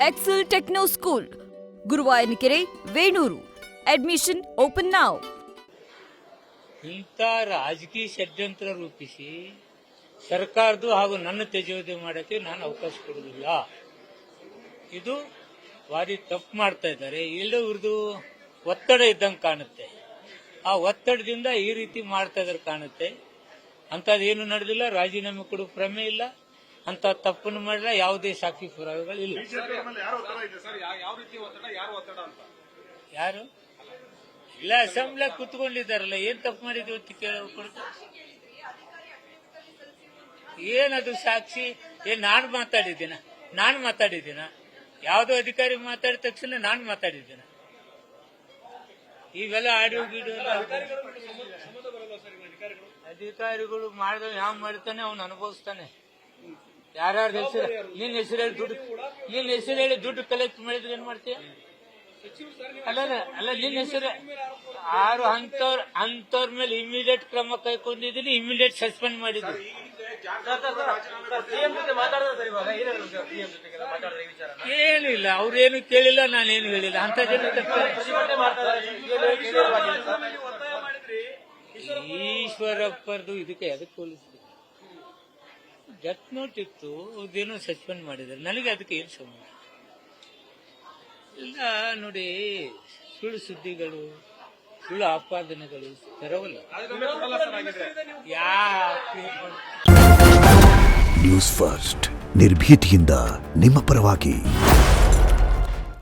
Excel Techno School, Guruvayanakere, Venur. Admission open now. ಇಂಥ ರಾಜಕೀಯ ಷಡ್ಯಂತ್ರ ರೂಪಿಸಿ ಸರ್ಕಾರದ್ದು ಹಾಗೂ ನನ್ನ ತೆಜೋದೆ ಮಾಡೋಕ್ಕೆ ನಾನು ಅವಕಾಶ ಕೊಡುವುದಿಲ್ಲ. ಇದು ಭಾರಿ ತಪ್ಪು ಮಾಡ್ತಾ ಇದ್ದಾರೆ. ಎಲ್ಲೋ ಇವ್ರದ್ದು ಒತ್ತಡ ಇದ್ದಂಗೆ ಕಾಣುತ್ತೆ. ಆ ಒತ್ತಡದಿಂದ ಈ ರೀತಿ ಮಾಡ್ತಾ ಇದ್ದಾರೆ ಕಾಣುತ್ತೆ. ಅಂಥದ್ದೇನು ನಡೆದಿಲ್ಲ, ರಾಜೀನಾಮೆ ಕೊಡೋ ಪ್ರಮೇಯ ಇಲ್ಲ, ಅಂತ ತಪ್ಪನ್ನು ಮಾಡಿಲ್ಲ, ಯಾವುದೇ ಸಾಕ್ಷಿ ಪುರಾವೆಗಳಿಲ್ಲ. ಯಾರು ಇಲ್ಲ, ಅಸೆಂಬ್ಲಿ ಕುತ್ಕೊಂಡಿದ್ದಾರಲ್ಲ, ಏನ್ ತಪ್ಪು ಮಾಡಿದ್ವಿ ಅಂತ ಕೇಳಬೇಕು. ಏನದು ಸಾಕ್ಷಿ? ನಾನು ಮಾತಾಡಿದ್ದೀನ? ಯಾವುದೋ ಅಧಿಕಾರಿ ಮಾತಾಡಿದ ತಕ್ಷಣ ನಾನು ಮಾತಾಡಿದ್ದೀನ? ಇವೆಲ್ಲ ಆಡಿಯೋ ಗಿಡಿಯೋ ಅಧಿಕಾರಿಗಳು ಮಾಡಿದ ಯಾವ ಮಾಡ್ತಾನೆ ಅವನು ಅನುಭವಿಸ್ತಾನೆ. ಯಾರ್ಯಾರ ಹೆಸರು ನಿನ್ನ ಹೆಸರು ಹೇಳಿ ದುಡ್ಡು ಕಲೆಕ್ಟ್ ಮಾಡಿದ್ರೆ ಏನ್ ಮಾಡ್ತೀಯ? ಅಲ್ಲ ನಿನ್ನ ಹೆಸರು ಯಾರು ಅಂತವ್ರ ಮೇಲೆ ಇಮಿಡಿಯೇಟ್ ಕ್ರಮ ಕೈಗೊಂಡಿದ್ದೀನಿ, ಇಮಿಡಿಯೇಟ್ ಸಸ್ಪೆಂಡ್ ಮಾಡಿದ್ರು. ಏನಿಲ್ಲ, ಅವ್ರೇನು ಕೇಳಿಲ್ಲ, ನಾನೇನು ಹೇಳಿಲ್ಲ. ಅಂತ ಈಶ್ವರಪ್ಪರದು ಇದಕ್ಕೆ ಎದಕ್ಕೆ ಹೋಲಿಸಿದ್ರು? ಡೆತ್ ನೋಟ್ ಇತ್ತು, ಅದೇನೋ ಸಸ್ಪೆಂಡ್ ಮಾಡಿದ್ದಾರೆ. ನನಗೆ ಅದಕ್ಕೆ ಏನು ಸಂಬಂಧ ಇಲ್ಲ. ನೋಡಿ, ಸುಳ್ಳು ಸುದ್ದಿಗಳು, ಸುಳ್ಳು ಆಪಾದನೆಗಳು ತೆರವಲ್ಲ. ನ್ಯೂಸ್ ಫಸ್ಟ್, ನಿರ್ಭೀತಿಯಿಂದ ನಿಮ್ಮ ಪರವಾಗಿ.